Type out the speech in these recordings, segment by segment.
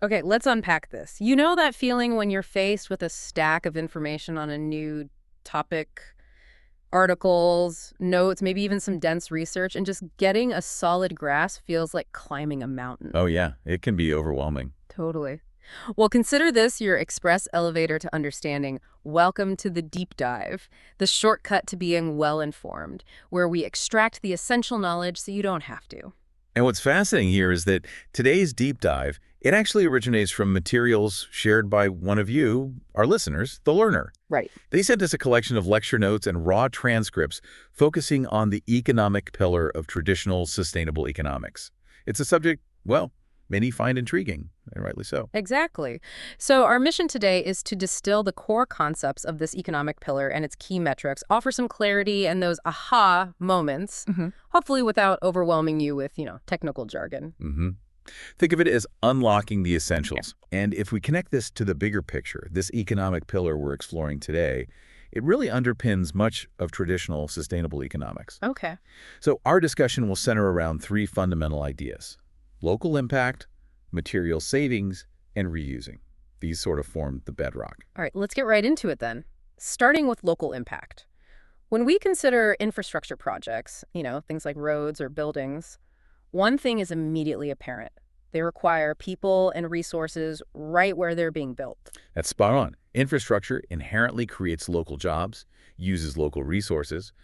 Okay, let's unpack this. You know that feeling when you're faced with a stack of information on a new topic, articles, notes, maybe even some dense research, and just getting a solid grasp feels like climbing a mountain. Oh, yeah, it can be overwhelming. Totally. Well, consider this your express elevator to understanding. Welcome to the deep dive, the shortcut to being well-informed, where we extract the essential knowledge so you don't have to. And what's fascinating here is that today's deep dive, it actually originates from materials shared by one of you, our listeners, the learner. Right. They sent us a collection of lecture notes and raw transcripts focusing on the economic pillar of traditional sustainable economics. It's a subject, well, many find intriguing, and rightly so. Exactly. So our mission today is to distill the core concepts of this economic pillar and its key metrics, offer some clarity and those aha moments, hopefully without overwhelming you with, technical jargon. Think of it as unlocking the essentials. And if we connect this to the bigger picture, this economic pillar we're exploring today, it really underpins much of traditional sustainable economics. Okay. So our discussion will center around three fundamental ideas: local impact, material savings, and reusing. These sort of form the bedrock. All right, let's get right into it then. Starting with local impact. When we consider infrastructure projects, things like roads or buildings, one thing is immediately apparent. They require people and resources right where they're being built. That's spot on. Infrastructure inherently creates local jobs, uses local resources,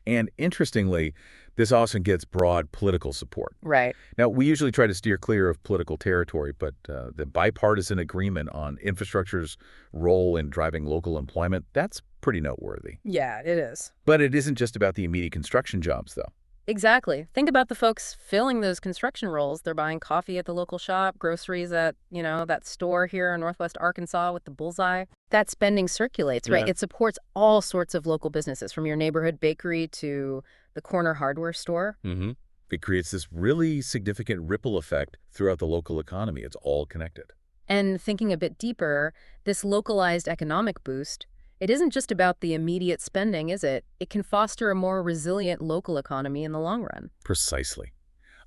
and interestingly, this often gets broad political support. Right. Now, we usually try to steer clear of political territory, but the bipartisan agreement on infrastructure's role in driving local employment, that's pretty noteworthy. Yeah, it is. But it isn't just about the immediate construction jobs, though. Exactly. Think about the folks filling those construction roles. They're buying coffee at the local shop, groceries at, that store here in Northwest Arkansas with the bullseye. That spending circulates, right? Yeah. It supports all sorts of local businesses, from your neighborhood bakery to the corner hardware store. It creates this really significant ripple effect throughout the local economy. It's all connected. And thinking a bit deeper, this localized economic boost, it isn't just about the immediate spending, is it? It can foster a more resilient local economy in the long run. Precisely.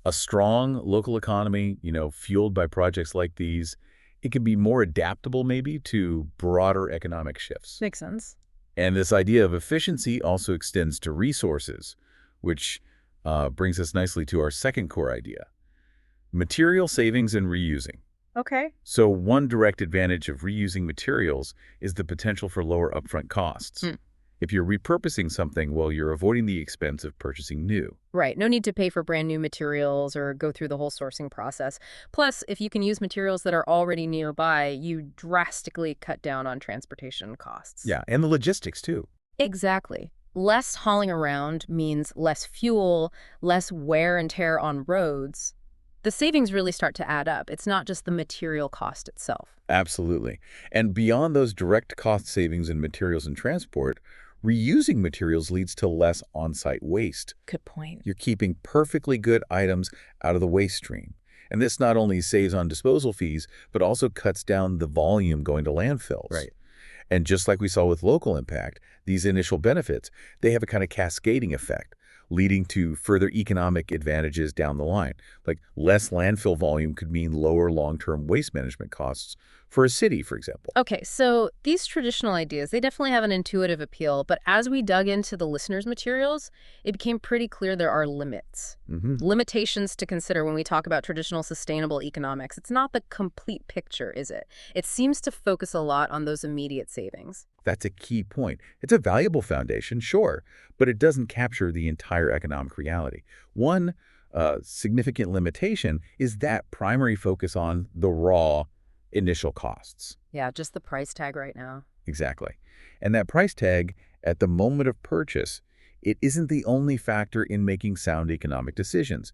A strong local economy, fueled by projects like these, it can be more adaptable maybe to broader economic shifts. Makes sense. And this idea of efficiency also extends to resources, which brings us nicely to our second core idea: material savings and reusing. Okay. So one direct advantage of reusing materials is the potential for lower upfront costs. If you're repurposing something, well, you're avoiding the expense of purchasing new. Right. No need to pay for brand new materials or go through the whole sourcing process. Plus, if you can use materials that are already nearby, you drastically cut down on transportation costs. Yeah, and the logistics too. Exactly. Less hauling around means less fuel, less wear and tear on roads. The savings really start to add up. It's not just the material cost itself. Absolutely. And beyond those direct cost savings in materials and transport, reusing materials leads to less on-site waste. Good point. You're keeping perfectly good items out of the waste stream. And this not only saves on disposal fees, but also cuts down the volume going to landfills. Right. And just like we saw with local impact, these initial benefits, they have a kind of cascading effect, leading to further economic advantages down the line. Like less landfill volume could mean lower long-term waste management costs for a city, for example. Okay, so these traditional ideas, they definitely have an intuitive appeal, but as we dug into the listeners' materials, it became pretty clear there are limits. Limitations to consider when we talk about traditional sustainable economics. It's not the complete picture, is it? It seems to focus a lot on those immediate savings. That's a key point. It's a valuable foundation, sure, but it doesn't capture the entire economic reality. One significant limitation is that primary focus on the raw initial costs. Yeah, just the price tag right now. Exactly. And that price tag at the moment of purchase, it isn't the only factor in making sound economic decisions.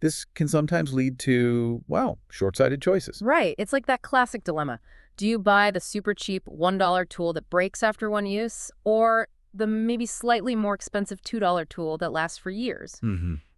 This can sometimes lead to, well, short-sighted choices. Right. It's like that classic dilemma. Do you buy the super cheap $1 tool that breaks after one use, or the maybe slightly more expensive $2 tool that lasts for years?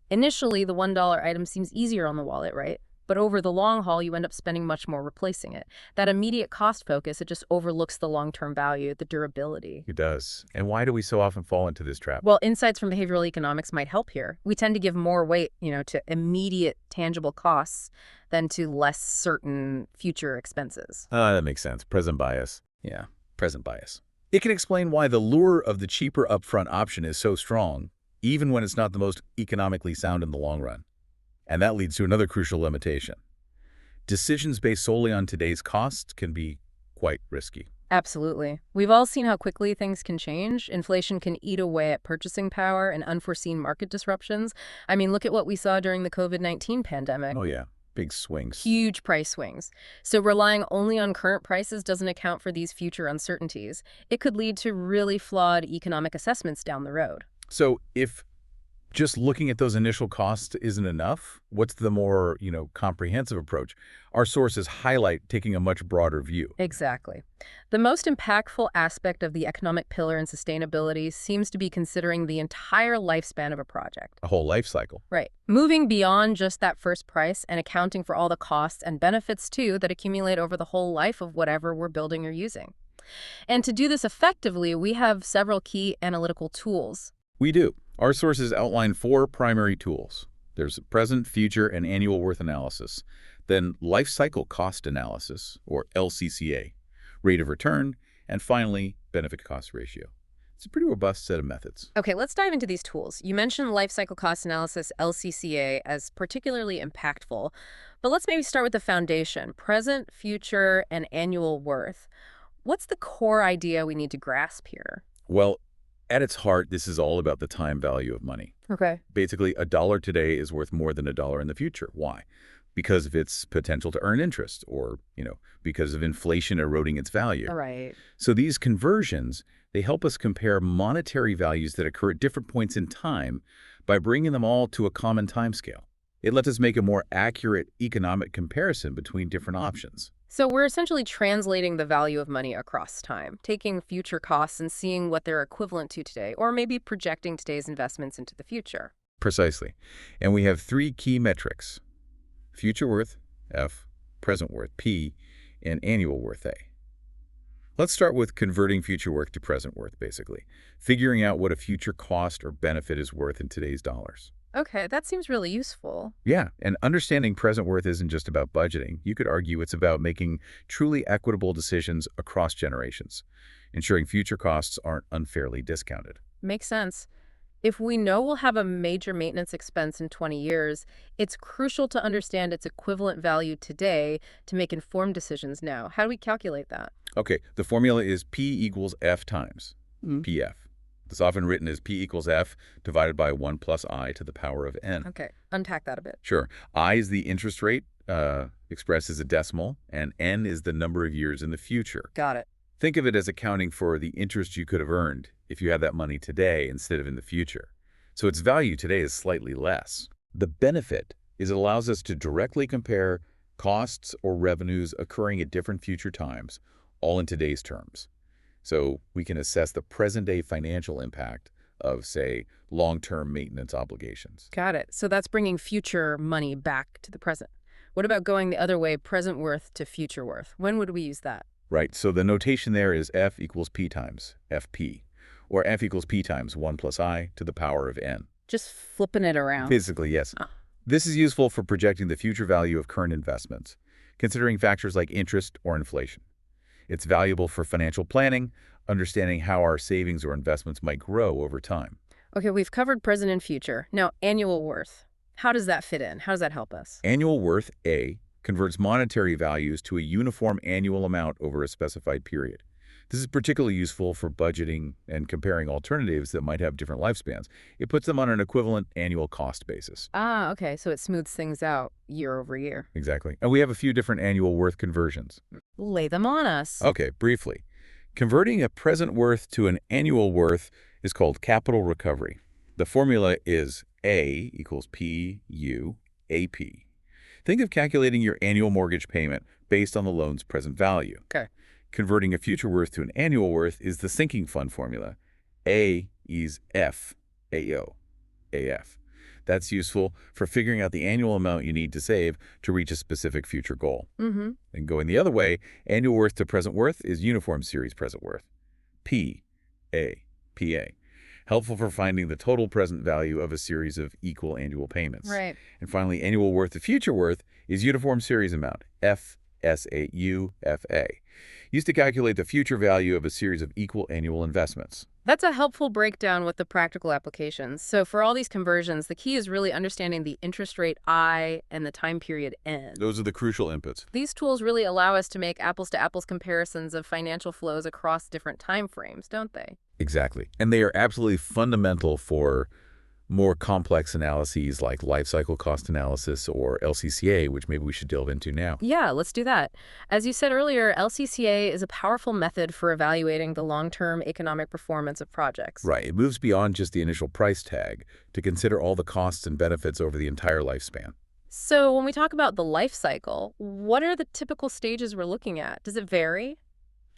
Initially, the $1 item seems easier on the wallet, right? But over the long haul, you end up spending much more replacing it. That immediate cost focus, it just overlooks the long-term value, the durability. It does. And why do we so often fall into this trap? Well, insights from behavioral economics might help here. We tend to give more weight, to immediate tangible costs than to less certain future expenses. That makes sense. Present bias. Yeah, present bias. It can explain why the lure of the cheaper upfront option is so strong, even when it's not the most economically sound in the long run. And that leads to another crucial limitation. Decisions based solely on today's costs can be quite risky. Absolutely. We've all seen how quickly things can change. Inflation can eat away at purchasing power and unforeseen market disruptions. I mean, look at what we saw during the COVID-19 pandemic. Oh, yeah. Big swings. Huge price swings. So relying only on current prices doesn't account for these future uncertainties. It could lead to really flawed economic assessments down the road. So if just looking at those initial costs isn't enough, what's the more, comprehensive approach? Our sources highlight taking a much broader view. Exactly. The most impactful aspect of the economic pillar in sustainability seems to be considering the entire lifespan of a project. A whole life cycle. Right. Moving beyond just that first price and accounting for all the costs and benefits, too, that accumulate over the whole life of whatever we're building or using. And to do this effectively, we have several key analytical tools. We do. Our sources outline 4 primary tools. There's present, future, and annual worth analysis, then life cycle cost analysis, or LCCA, rate of return, and finally, benefit cost ratio. It's a pretty robust set of methods. Okay, let's dive into these tools. You mentioned life cycle cost analysis, LCCA, as particularly impactful, but let's maybe start with the foundation, present, future, and annual worth. What's the core idea we need to grasp here? Well, at its heart, this is all about the time value of money. Okay. Basically, a dollar today is worth more than a dollar in the future. Why? Because of its potential to earn interest or, because of inflation eroding its value. All right. So these conversions, they help us compare monetary values that occur at different points in time by bringing them all to a common timescale. It lets us make a more accurate economic comparison between different options. So we're essentially translating the value of money across time, taking future costs and seeing what they're equivalent to today, or maybe projecting today's investments into the future. Precisely. And we have 3 key metrics: future worth, F, present worth, P, and annual worth, A. Let's start with converting future worth to present worth, basically, figuring out what a future cost or benefit is worth in today's dollars. Okay, that seems really useful. Yeah, and understanding present worth isn't just about budgeting. You could argue it's about making truly equitable decisions across generations, ensuring future costs aren't unfairly discounted. Makes sense. If we know we'll have a major maintenance expense in 20 years, it's crucial to understand its equivalent value today to make informed decisions now. How do we calculate that? Okay, the formula is P equals F times PF. It's often written as P equals F divided by 1 plus I to the power of N. Okay, unpack that a bit. Sure. I is the interest rate expressed as a decimal, and N is the number of years in the future. Got it. Think of it as accounting for the interest you could have earned if you had that money today instead of in the future. So its value today is slightly less. The benefit is it allows us to directly compare costs or revenues occurring at different future times, all in today's terms. So we can assess the present-day financial impact of, say, long-term maintenance obligations. Got it. So that's bringing future money back to the present. What about going the other way, present worth to future worth? When would we use that? Right. So the notation there is F equals P times FP, or F equals P times 1 plus I to the power of N. Just flipping it around. Basically, yes. Oh. This is useful for projecting the future value of current investments, considering factors like interest or inflation. It's valuable for financial planning, understanding how our savings or investments might grow over time. Okay, we've covered present and future. Now, annual worth. How does that fit in? How does that help us? Annual worth, A, converts monetary values to a uniform annual amount over a specified period. This is particularly useful for budgeting and comparing alternatives that might have different lifespans. It puts them on an equivalent annual cost basis. Ah, okay, so it smooths things out year over year. Exactly. And we have a few different annual worth conversions. Lay them on us. Okay, briefly. Converting a present worth to an annual worth is called capital recovery. The formula is A equals PU AP. Think of calculating your annual mortgage payment based on the loan's present value. Okay. Converting a future worth to an annual worth is the sinking fund formula. A is F, AO, AF. That's useful for figuring out the annual amount you need to save to reach a specific future goal. And going the other way, annual worth to present worth is uniform series present worth. PA. Helpful for finding the total present value of a series of equal annual payments. Right. And finally, annual worth to future worth is uniform series amount, FSAUFA, used to calculate the future value of a series of equal annual investments. That's a helpful breakdown with the practical applications. So for all these conversions, the key is really understanding the interest rate I and the time period N. Those are the crucial inputs. These tools really allow us to make apples-to-apples comparisons of financial flows across different time frames, don't they? Exactly. And they are absolutely fundamental for more complex analyses like life cycle cost analysis or LCCA, which maybe we should delve into now. Yeah, let's do that. As you said earlier, LCCA is a powerful method for evaluating the long-term economic performance of projects. Right. It moves beyond just the initial price tag to consider all the costs and benefits over the entire lifespan. So when we talk about the life cycle, what are the typical stages we're looking at? Does it vary?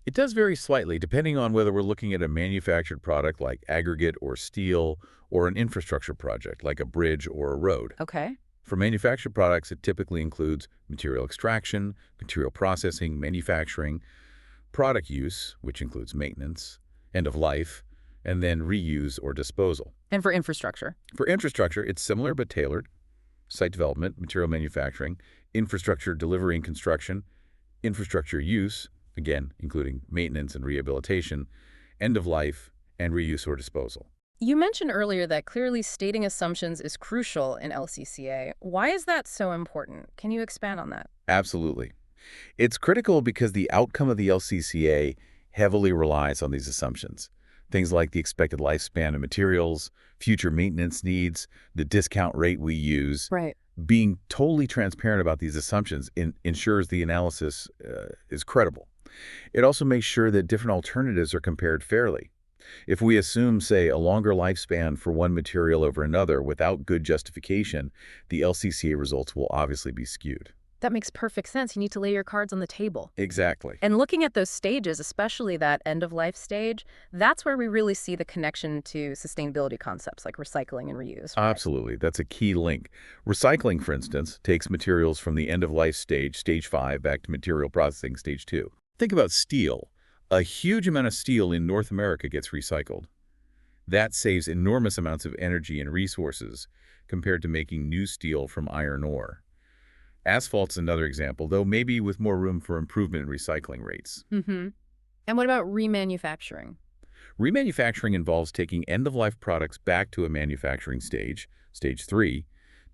It does vary slightly depending on whether we're looking at a manufactured product like aggregate or steel or an infrastructure project like a bridge or a road. Okay. For manufactured products, it typically includes material extraction, material processing, manufacturing, product use, which includes maintenance, end of life, and then reuse or disposal. And for infrastructure? For infrastructure, it's similar but tailored. Site development, material manufacturing, infrastructure delivery and construction, infrastructure use, again, including maintenance and rehabilitation, end of life, and reuse or disposal. You mentioned earlier that clearly stating assumptions is crucial in LCCA. Why is that so important? Can you expand on that? Absolutely. It's critical because the outcome of the LCCA heavily relies on these assumptions. Things like the expected lifespan of materials, future maintenance needs, the discount rate we use. Right. Being totally transparent about these assumptions ensures the analysis is credible. It also makes sure that different alternatives are compared fairly. If we assume, say, a longer lifespan for one material over another without good justification, the LCCA results will obviously be skewed. That makes perfect sense. You need to lay your cards on the table. Exactly. And looking at those stages, especially that end-of-life stage, that's where we really see the connection to sustainability concepts like recycling and reuse. Right? Absolutely. That's a key link. Recycling, for instance, takes materials from the end-of-life stage, stage 5, back to material processing, stage 2. Think about steel. A huge amount of steel in North America gets recycled. That saves enormous amounts of energy and resources compared to making new steel from iron ore. Asphalt's another example, though maybe with more room for improvement in recycling rates. And what about remanufacturing? Remanufacturing involves taking end-of-life products back to a manufacturing stage, stage 3,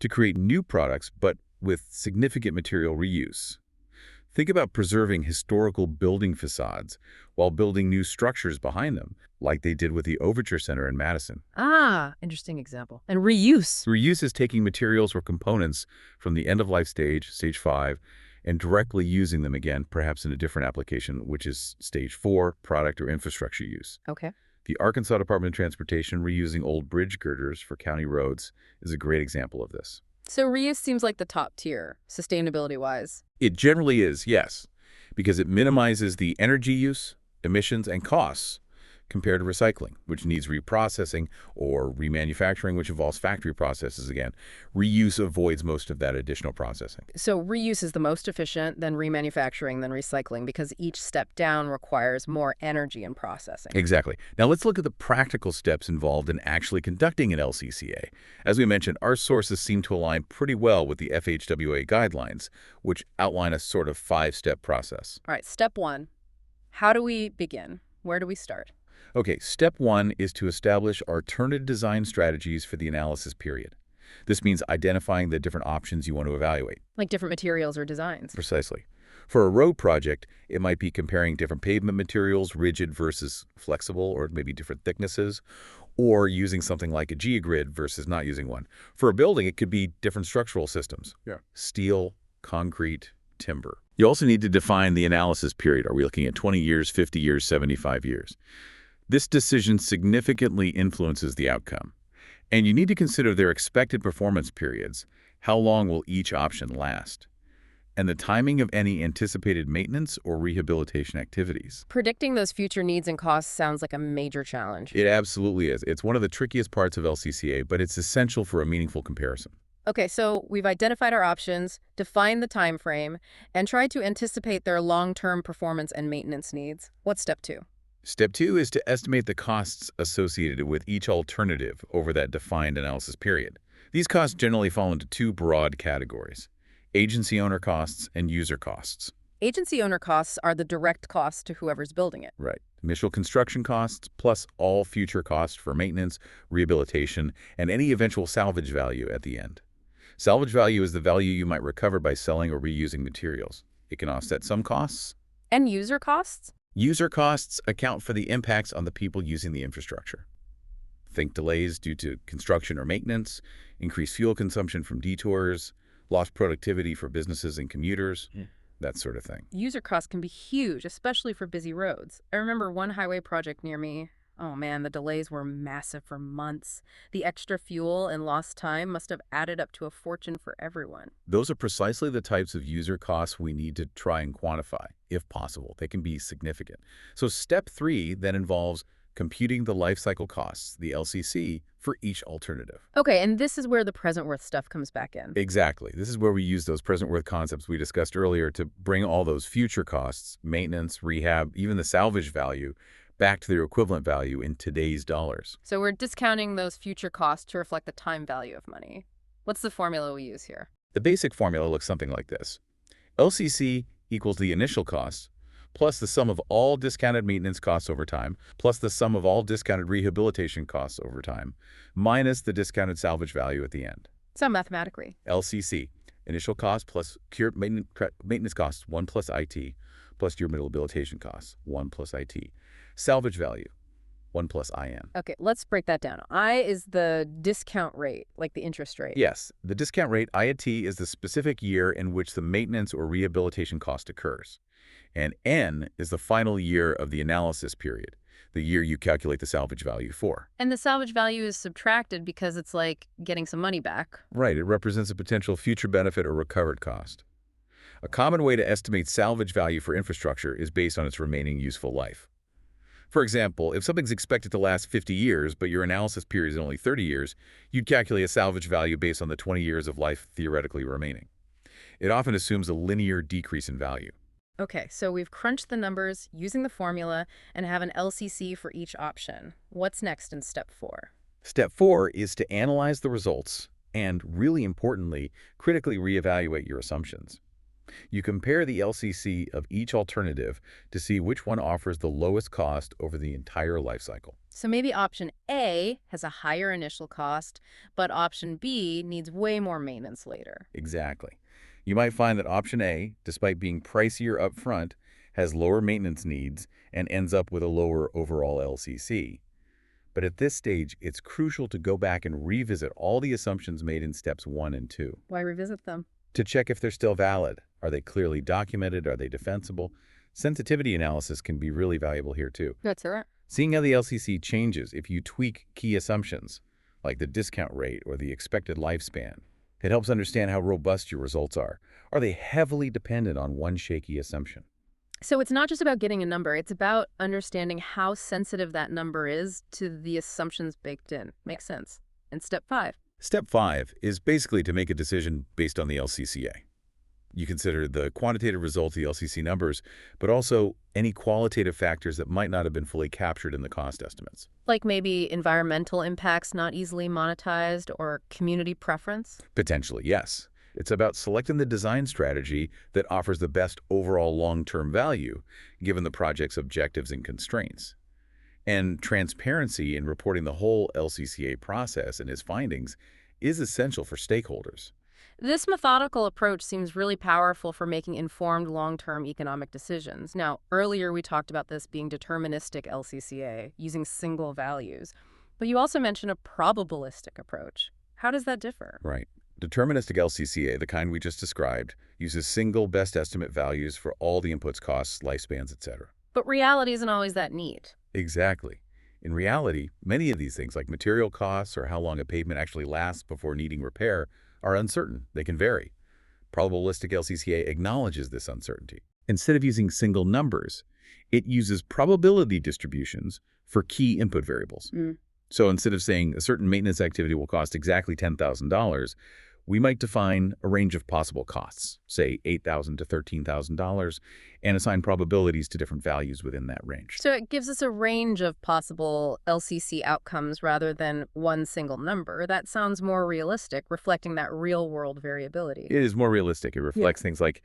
to create new products but with significant material reuse. Think about preserving historical building facades while building new structures behind them, like they did with the Overture Center in Madison. Ah, interesting example. And reuse. Reuse is taking materials or components from the end-of-life stage, stage 5, and directly using them again, perhaps in a different application, which is stage 4, product or infrastructure use. Okay. The Arkansas Department of Transportation reusing old bridge girders for county roads is a great example of this. So reuse seems like the top tier, sustainability-wise. It generally is, yes, because it minimizes the energy use, emissions, and costs compared to recycling, which needs reprocessing, or remanufacturing, which involves factory processes again. Reuse avoids most of that additional processing. So reuse is the most efficient, then remanufacturing, then recycling, because each step down requires more energy and processing. Exactly. Now let's look at the practical steps involved in actually conducting an LCCA. As we mentioned, our sources seem to align pretty well with the FHWA guidelines, which outline a sort of 5-step process. All right, step 1. How do we begin? Where do we start? Okay, step 1 is to establish alternative design strategies for the analysis period. This means identifying the different options you want to evaluate. Like different materials or designs. Precisely. For a road project, it might be comparing different pavement materials, rigid versus flexible, or maybe different thicknesses, or using something like a geogrid versus not using one. For a building, it could be different structural systems. Steel, concrete, timber. You also need to define the analysis period. Are we looking at 20 years, 50 years, 75 years? This decision significantly influences the outcome. And you need to consider their expected performance periods. How long will each option last? and the timing of any anticipated maintenance or rehabilitation activities. Predicting those future needs and costs sounds like a major challenge. It absolutely is. It's one of the trickiest parts of LCCA, but it's essential for a meaningful comparison. Okay, so we've identified our options, defined the time frame, and tried to anticipate their long-term performance and maintenance needs. What's step 2? Step 2 is to estimate the costs associated with each alternative over that defined analysis period. These costs generally fall into two broad categories: agency owner costs and user costs. Agency owner costs are the direct costs to whoever's building it. Right. Initial construction costs plus all future costs for maintenance, rehabilitation, and any eventual salvage value at the end. Salvage value is the value you might recover by selling or reusing materials. It can offset some costs. And user costs? User costs account for the impacts on the people using the infrastructure. Think delays due to construction or maintenance, increased fuel consumption from detours, lost productivity for businesses and commuters, that sort of thing. User costs can be huge, especially for busy roads. I remember one highway project near me. Oh man, the delays were massive for months. The extra fuel and lost time must have added up to a fortune for everyone. Those are precisely the types of user costs we need to try and quantify, if possible. They can be significant. So step 3 then involves computing the life cycle costs, the LCC, for each alternative. Okay, and this is where the present worth stuff comes back in. Exactly. This is where we use those present worth concepts we discussed earlier to bring all those future costs, maintenance, rehab, even the salvage value, back to their equivalent value in today's dollars. So we're discounting those future costs to reflect the time value of money. What's the formula we use here? The basic formula looks something like this. LCC equals the initial cost plus the sum of all discounted maintenance costs over time, plus the sum of all discounted rehabilitation costs over time, minus the discounted salvage value at the end. So mathematically. LCC, initial cost plus cured maintenance costs, 1 plus IT, plus your rehabilitation costs, 1 plus IT. Salvage value, 1 plus IN. Okay, let's break that down. I is the discount rate, like the interest rate. Yes, the discount rate, IAT, is the specific year in which the maintenance or rehabilitation cost occurs. And N is the final year of the analysis period, the year you calculate the salvage value for. And the salvage value is subtracted because it's like getting some money back. Right, it represents a potential future benefit or recovered cost. A common way to estimate salvage value for infrastructure is based on its remaining useful life. For example, if something's expected to last 50 years, but your analysis period is only 30 years, you'd calculate a salvage value based on the 20 years of life theoretically remaining. It often assumes a linear decrease in value. Okay, so we've crunched the numbers using the formula and have an LCC for each option. What's next in step 4? Step 4 is to analyze the results and, really importantly, critically reevaluate your assumptions. You compare the LCC of each alternative to see which one offers the lowest cost over the entire life cycle. So maybe option A has a higher initial cost, but option B needs way more maintenance later. Exactly. You might find that option A, despite being pricier up front, has lower maintenance needs and ends up with a lower overall LCC. But at this stage, it's crucial to go back and revisit all the assumptions made in steps 1 and 2. Why revisit them? To check if they're still valid. Are they clearly documented? Are they defensible? Sensitivity analysis can be really valuable here too. That's right. Seeing how the LCC changes if you tweak key assumptions, like the discount rate or the expected lifespan. It helps understand how robust your results are. Are they heavily dependent on one shaky assumption? So it's not just about getting a number, it's about understanding how sensitive that number is to the assumptions baked in. Makes sense. And step 5. Step 5 is basically to make a decision based on the LCCA. You consider the quantitative results, the LCC numbers, but also any qualitative factors that might not have been fully captured in the cost estimates. Like maybe environmental impacts not easily monetized or community preference? Potentially, yes. It's about selecting the design strategy that offers the best overall long-term value, given the project's objectives and constraints. And transparency in reporting the whole LCCA process and its findings is essential for stakeholders. This methodical approach seems really powerful for making informed long-term economic decisions. Now, earlier we talked about this being deterministic LCCA, using single values. But you also mentioned a probabilistic approach. How does that differ? Right. Deterministic LCCA, the kind we just described, uses single best estimate values for all the inputs, costs, lifespans, etc. But reality isn't always that neat. Exactly. In reality, many of these things, like material costs or how long a pavement actually lasts before needing repair, are uncertain. They can vary. Probabilistic LCCA acknowledges this uncertainty. Instead of using single numbers, it uses probability distributions for key input variables. So instead of saying a certain maintenance activity will cost exactly $10,000, we might define a range of possible costs, say $8,000 to $13,000, and assign probabilities to different values within that range. So it gives us a range of possible LCC outcomes rather than one single number. That sounds more realistic, reflecting that real-world variability. It is more realistic. It reflects things like,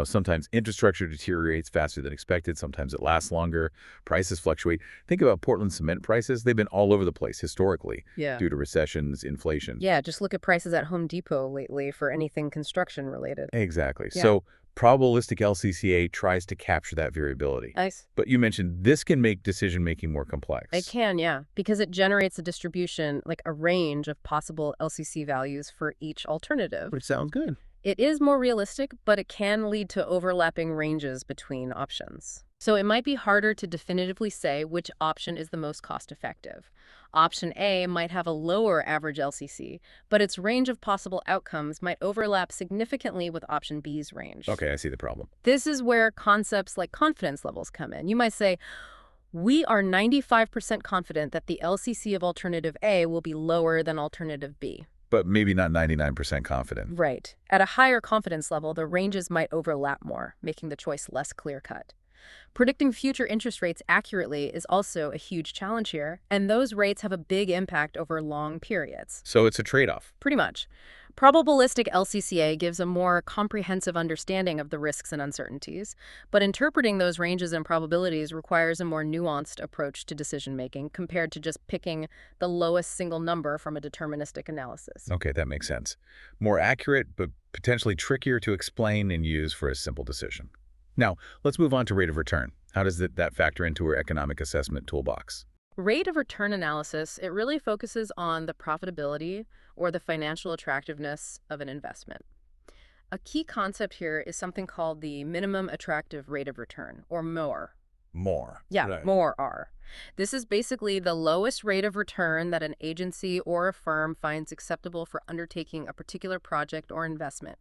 sometimes infrastructure deteriorates faster than expected. Sometimes it lasts longer. Prices fluctuate. Think about Portland cement prices. They've been all over the place historically due to recessions, inflation. Yeah, just look at prices at Home Depot lately for anything construction related. Exactly. So probabilistic LCCA tries to capture that variability. Nice. But you mentioned this can make decision-making more complex. It can, yeah, because it generates a distribution, like a range of possible LCC values for each alternative. Which sounds good. It is more realistic, but it can lead to overlapping ranges between options. So it might be harder to definitively say which option is the most cost-effective. Option A might have a lower average LCC, but its range of possible outcomes might overlap significantly with option B's range. Okay, I see the problem. This is where concepts like confidence levels come in. You might say, we are 95% confident that the LCC of alternative A will be lower than alternative B. But maybe not 99% confident. Right. At a higher confidence level, the ranges might overlap more, making the choice less clear-cut. Predicting future interest rates accurately is also a huge challenge here, and those rates have a big impact over long periods. So it's a trade-off. Pretty much. Probabilistic LCCA gives a more comprehensive understanding of the risks and uncertainties, but interpreting those ranges and probabilities requires a more nuanced approach to decision-making compared to just picking the lowest single number from a deterministic analysis. Okay, that makes sense. More accurate, but potentially trickier to explain and use for a simple decision. Now, let's move on to rate of return. How does that factor into our economic assessment toolbox? Rate of return analysis, it really focuses on the profitability or the financial attractiveness of an investment. A key concept here is something called the minimum attractive rate of return, or MOR. More. Yeah, Right. MOR. This is basically the lowest rate of return that an agency or a firm finds acceptable for undertaking a particular project or investment.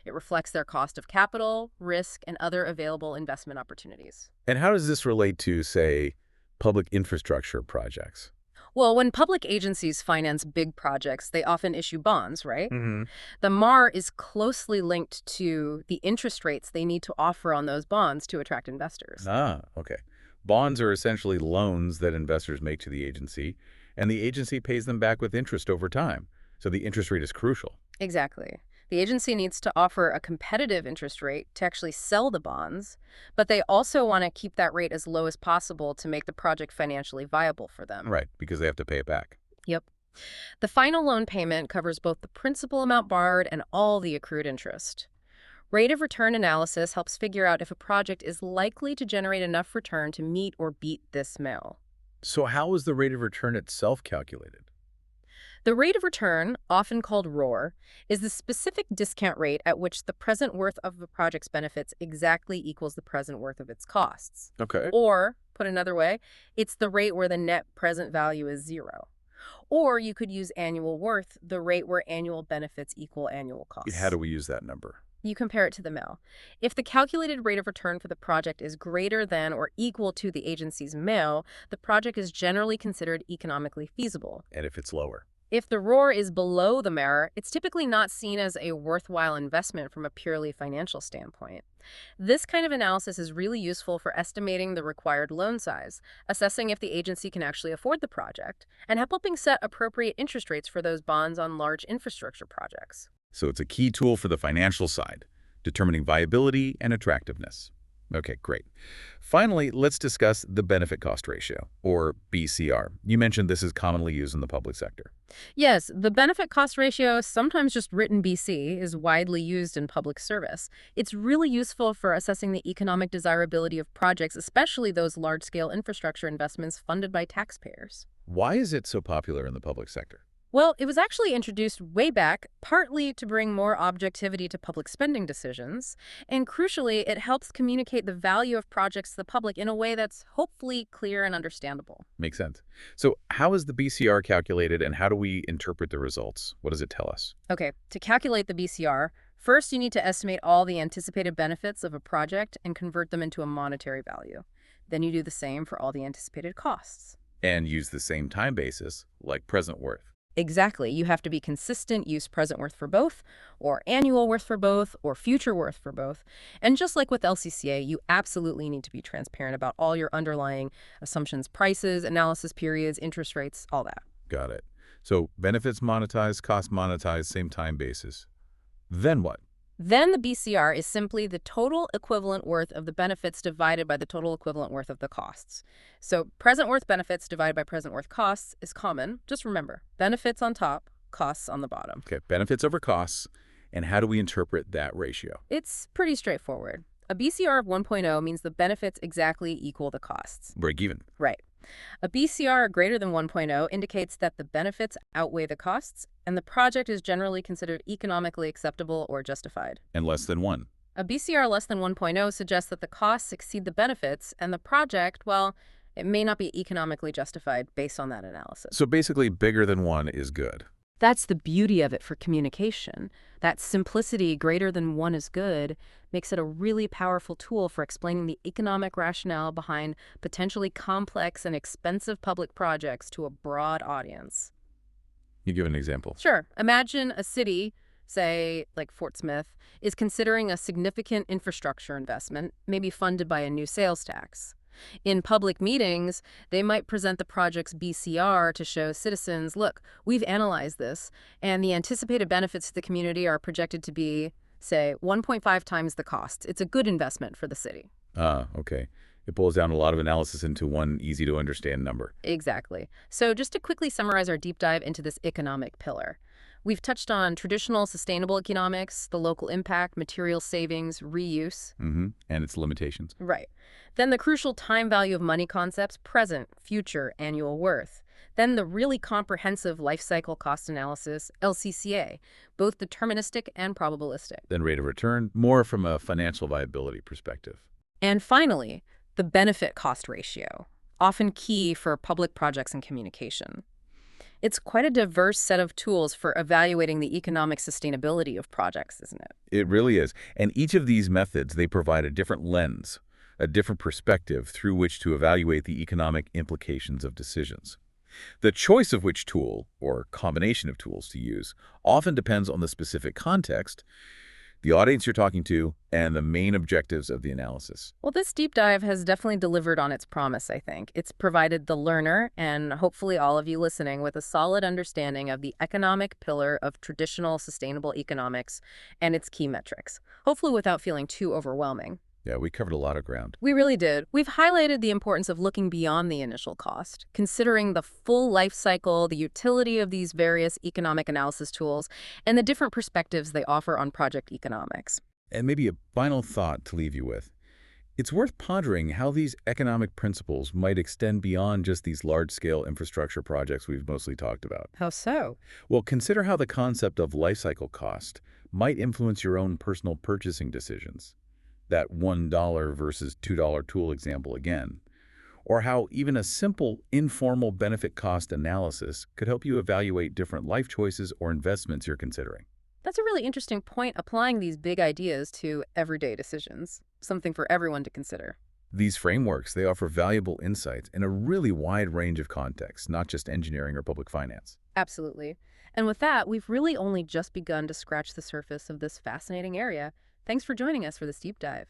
It reflects their cost of capital, risk, and other available investment opportunities. And how does this relate to, say, public infrastructure projects? Well, when public agencies finance big projects, they often issue bonds, right? Mm-hmm. The MAR is closely linked to the interest rates they need to offer on those bonds to attract investors. Ah, okay. Bonds are essentially loans that investors make to the agency, and the agency pays them back with interest over time. So the interest rate is crucial. Exactly. The agency needs to offer a competitive interest rate to actually sell the bonds, but they also want to keep that rate as low as possible to make the project financially viable for them. Right, because they have to pay it back. Yep. The final loan payment covers both the principal amount borrowed and all the accrued interest. Rate of return analysis helps figure out if a project is likely to generate enough return to meet or beat this MOR. So how is the rate of return itself calculated? The rate of return, often called ROR, is the specific discount rate at which the present worth of the project's benefits exactly equals the present worth of its costs. Okay. Or, put another way, it's the rate where the net present value is zero. Or you could use annual worth, the rate where annual benefits equal annual costs. How do we use that number? You compare it to the MOR. If the calculated rate of return for the project is greater than or equal to the agency's MOR, the project is generally considered economically feasible. And if it's lower? If the ROR is below the MOR, it's typically not seen as a worthwhile investment from a purely financial standpoint. This kind of analysis is really useful for estimating the required loan size, assessing if the agency can actually afford the project, and helping set appropriate interest rates for those bonds on large infrastructure projects. So it's a key tool for the financial side, determining viability and attractiveness. Okay, great. Finally, let's discuss the benefit cost ratio, or BCR. You mentioned this is commonly used in the public sector. Yes, the benefit cost ratio, sometimes just written BC, is widely used in public service. It's really useful for assessing the economic desirability of projects, especially those large-scale infrastructure investments funded by taxpayers. Why is it so popular in the public sector? Well, it was actually introduced way back, partly to bring more objectivity to public spending decisions, and crucially, it helps communicate the value of projects to the public in a way that's hopefully clear and understandable. Makes sense. So how is the BCR calculated and how do we interpret the results? What does it tell us? Okay, to calculate the BCR, First, you need to estimate all the anticipated benefits of a project and convert them into a monetary value. Then you do the same for all the anticipated costs. And use the same time basis, like present worth. Exactly. You have to be consistent, use present worth for both, or annual worth for both, or future worth for both. And just like with LCCA, you absolutely need to be transparent about all your underlying assumptions, prices, analysis periods, interest rates, all that. Got it. So benefits monetized, cost monetized, same time basis. Then what? Then the BCR is simply the total equivalent worth of the benefits divided by the total equivalent worth of the costs. So present worth benefits divided by present worth costs is common. Just remember, benefits on top, costs on the bottom. Okay, benefits over costs. And how do we interpret that ratio? It's pretty straightforward. A BCR of 1.0 means the benefits exactly equal the costs. Break even. Right. A BCR greater than 1.0 indicates that the benefits outweigh the costs, and the project is generally considered economically acceptable or justified. And less than 1. A BCR less than 1.0 suggests that the costs exceed the benefits, and the project, well, it may not be economically justified based on that analysis. So basically, bigger than 1 is good. That's the beauty of it for communication. That simplicity, greater than 1 is good, makes it a really powerful tool for explaining the economic rationale behind potentially complex and expensive public projects to a broad audience. You give an example. Sure. Imagine a city, say like Fort Smith, is considering a significant infrastructure investment, maybe funded by a new sales tax. In public meetings, they might present the project's BCR to show citizens, look, we've analyzed this, and the anticipated benefits to the community are projected to be, say, 1.5 times the cost. It's a good investment for the city. Okay. It boils down a lot of analysis into one easy-to-understand number. Exactly. So just to quickly summarize our deep dive into this economic pillar, we've touched on traditional sustainable economics, the local impact, material savings, reuse. And its limitations. Right. Then the crucial time value of money concepts, present, future, annual worth. Then the really comprehensive life cycle cost analysis, LCCA, both deterministic and probabilistic. Then rate of return, more from a financial viability perspective. And finally, the benefit-cost ratio, often key for public projects and communication. It's quite a diverse set of tools for evaluating the economic sustainability of projects, isn't it? It really is. And each of these methods, they provide a different lens, a different perspective through which to evaluate the economic implications of decisions. The choice of which tool, or combination of tools to use, often depends on the specific context, the audience you're talking to, and the main objectives of the analysis. Well, this deep dive has definitely delivered on its promise, I think. It's provided the learner, and hopefully all of you listening, with a solid understanding of the economic pillar of traditional sustainable economics and its key metrics, hopefully without feeling too overwhelming. Yeah, we covered a lot of ground. We really did. We've highlighted the importance of looking beyond the initial cost, considering the full life cycle, the utility of these various economic analysis tools, and the different perspectives they offer on project economics. And maybe a final thought to leave you with. It's worth pondering how these economic principles might extend beyond just these large-scale infrastructure projects we've mostly talked about. How so? Well, consider how the concept of life cycle cost might influence your own personal purchasing decisions. That $1 versus $2 tool example again. Or how even a simple, informal benefit cost analysis could help you evaluate different life choices or investments you're considering. That's a really interesting point, applying these big ideas to everyday decisions, something for everyone to consider. These frameworks, they offer valuable insights in a really wide range of contexts, not just engineering or public finance. Absolutely. And with that, we've really only just begun to scratch the surface of this fascinating area. Thanks for joining us for this deep dive.